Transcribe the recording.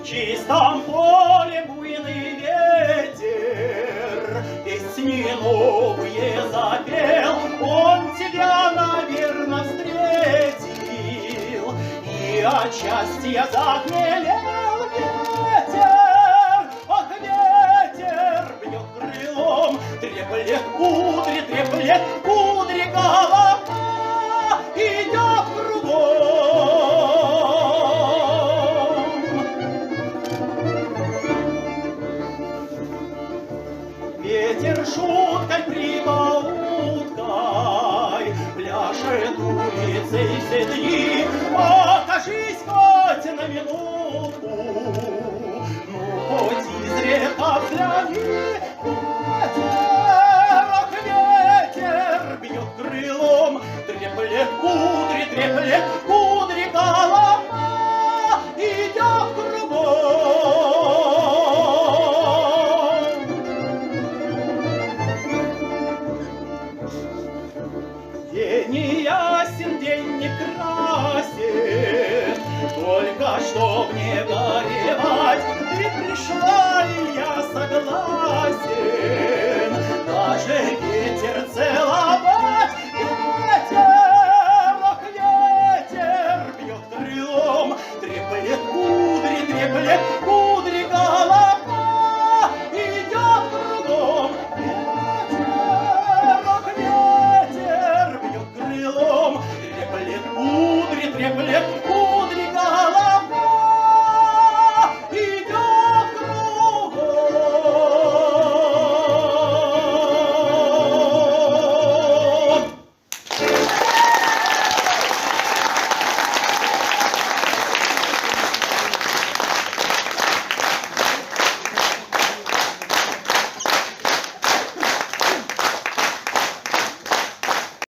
В чистом поле буйный ветер песни новые запел, он тебя, наверно, встретил, и от счастья захмелел ветер. Ах, ветер бьет крылом, треплет кудри, голова идет кругом. Ветер шуткой прибауткой пляшет улицей все дни. Покажись хоть на минутку, ну хоть изредка взгляни. Ветер бьет крылом, треплет кудри, голова идет кругом. День не ясен, день не красен, только чтоб не горевать, ты пришла, и я согласен даже ветер целовать. Ветер бьет крылом, треплет